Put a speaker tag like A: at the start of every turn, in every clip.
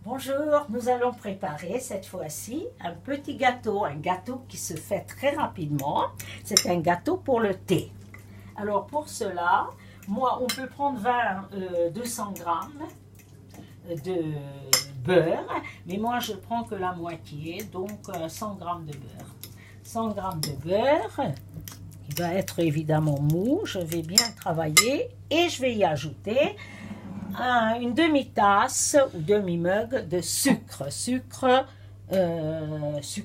A: Bonjour, nous allons préparer cette fois-ci un petit gâteau, un gâteau qui se fait très rapidement. C'est un gâteau pour le thé. Alors pour cela, on peut prendre 200 grammes de beurre, mais moi je prends que la moitié, donc 100 grammes de beurre. 100 grammes de beurre, qui va être évidemment mou, je vais bien travailler et je vais y ajouter une demi-tasse ou demi-mug de sucre. Sucre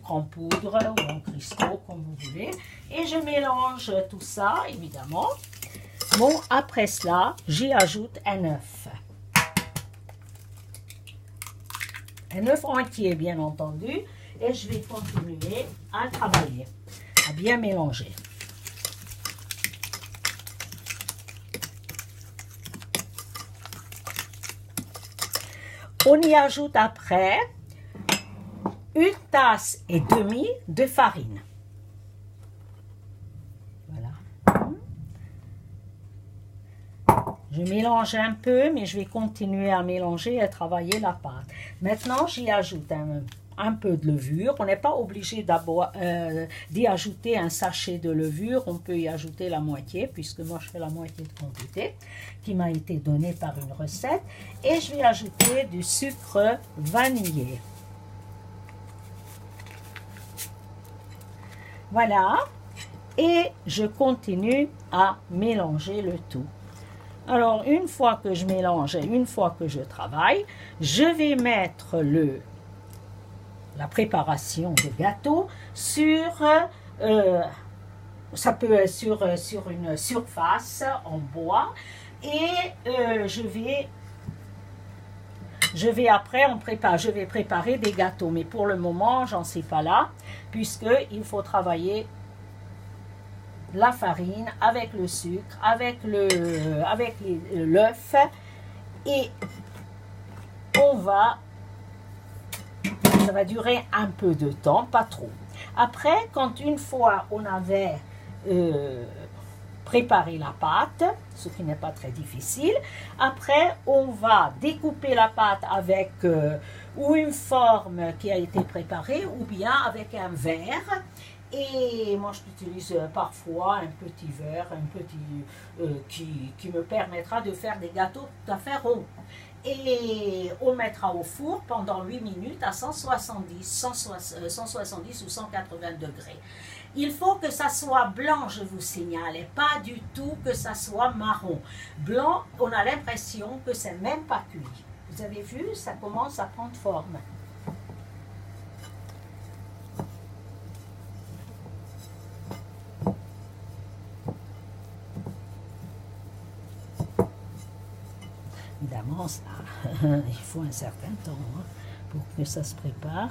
A: en poudre ou en cristaux, comme vous voulez. Et je mélange tout ça, évidemment. Bon, après cela, j'y ajoute un œuf. Un œuf entier, bien entendu. Et je vais continuer à travailler, à bien mélanger. On y ajoute après une tasse et demie de farine. Voilà. Je mélange un peu, mais je vais continuer à mélanger et à travailler la pâte. Maintenant, j'y ajoute un peu de levure. On n'est pas obligé d'y ajouter un sachet de levure. On peut y ajouter la moitié, puisque moi je fais la moitié de quantité qui m'a été donnée par une recette. Et je vais ajouter du sucre vanillé. Voilà. Et je continue à mélanger le tout. Alors, une fois que je mélange et une fois que je travaille, je vais mettre la préparation de gâteau sur, ça peut être sur une surface en bois et je vais après je vais préparer des gâteaux, mais pour le moment j'en suis pas là puisque il faut travailler la farine avec le sucre, avec l'œuf et ça va durer un peu de temps, pas trop. Après, une fois on avait préparé la pâte, ce qui n'est pas très difficile, après on va découper la pâte avec ou une forme qui a été préparée ou bien avec un verre. Et moi, j'utilise parfois un petit verre, qui me permettra de faire des gâteaux tout à fait ronds. Et on mettra au four pendant 8 minutes à 170 ou 180 degrés. Il faut que ça soit blanc, je vous signale, et pas du tout que ça soit marron. Blanc, on a l'impression que c'est même pas cuit. Vous avez vu, ça commence à prendre forme. Évidemment, il faut un certain temps pour que ça se prépare.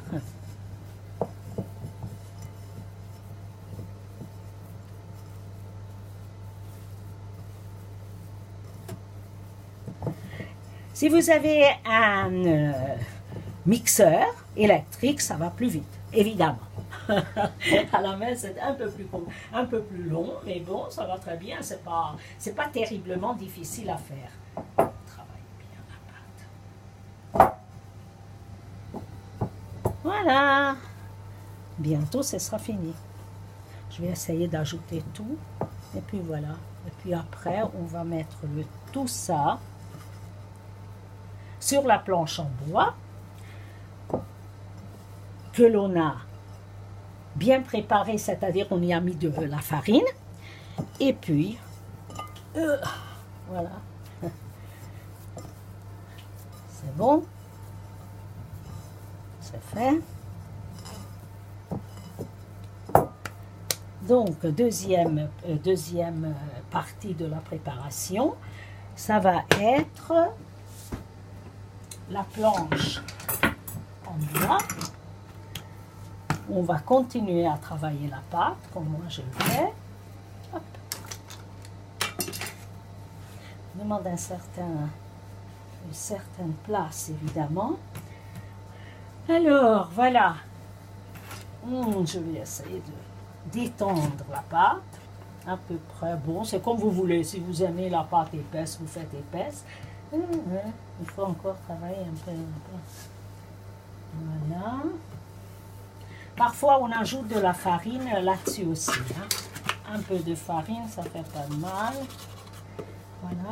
A: Si vous avez un mixeur électrique, ça va plus vite, évidemment. À la main, c'est un peu plus long, mais bon, ça va très bien. C'est pas terriblement difficile à faire. Voilà, bientôt ce sera fini. Je vais essayer d'ajouter tout et puis voilà. Et puis après, on va mettre tout ça sur la planche en bois que l'on a bien préparée, c'est-à-dire on y a mis de la farine et puis voilà. C'est bon. Fait. Donc, deuxième partie de la préparation, ça va être la planche en bois. On va continuer à travailler la pâte, comme moi je le fais. Hop. Ça demande une certaine place, évidemment. Alors, voilà. Je vais essayer d'étendre la pâte. À peu près. Bon, c'est comme vous voulez. Si vous aimez la pâte épaisse, vous faites épaisse. Il faut encore travailler un peu. Voilà. Parfois, on ajoute de la farine là-dessus aussi. Hein. Un peu de farine, ça fait pas de mal. Voilà.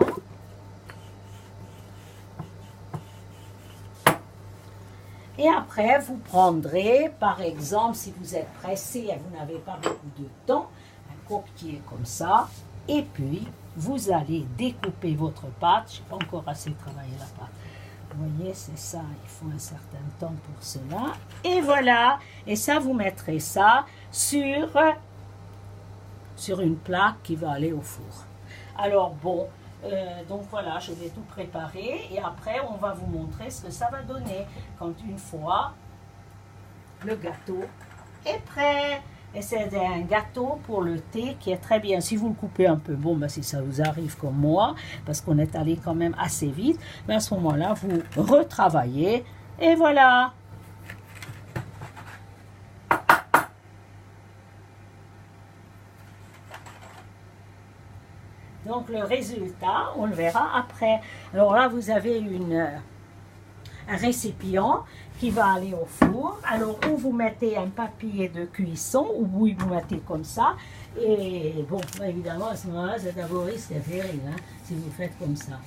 A: Et après, vous prendrez, par exemple, si vous êtes pressé et vous n'avez pas beaucoup de temps, un coquetier comme ça. Et puis, vous allez découper votre pâte. Je n'ai pas encore assez travaillé la pâte. Vous voyez, c'est ça, il faut un certain temps pour cela. Et voilà, et ça, vous mettrez ça sur une plaque qui va aller au four. Alors bon, donc voilà, je vais tout préparer et après, on va vous montrer ce que ça va donner quand une fois le gâteau est prêt. Et c'est un gâteau pour le thé qui est très bien. Si vous le coupez un peu, bon, ben, si ça vous arrive comme moi, parce qu'on est allé quand même assez vite, ben, à ce moment-là, vous retravaillez. Et voilà. Donc, le résultat, on le verra après. Alors là, vous avez un récipient qui va aller au four. Alors, où vous mettez un papier de cuisson, ou vous mettez comme ça. Et bon, évidemment, à ce moment-là, c'est d'abord risque et péril, hein, si vous faites comme ça.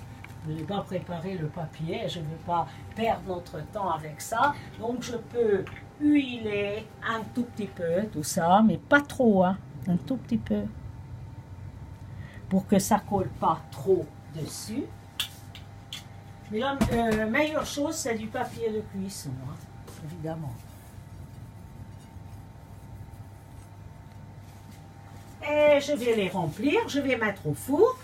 A: Je ne vais pas préparer le papier, je ne veux pas perdre notre temps avec ça. Donc, je peux huiler un tout petit peu, tout ça, mais pas trop, hein, un tout petit peu. Pour que ça ne colle pas trop dessus. Mais la meilleure chose, c'est du papier de cuisson, hein, évidemment. Et je vais les remplir, je vais mettre au four.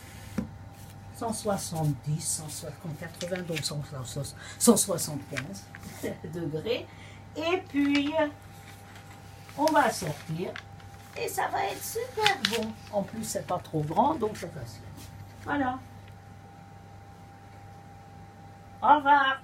A: 170, 180, donc 175 degrés. Et puis, on va sortir. Et ça va être super bon. En plus, c'est pas trop grand, donc c'est facile. Voilà. Au revoir.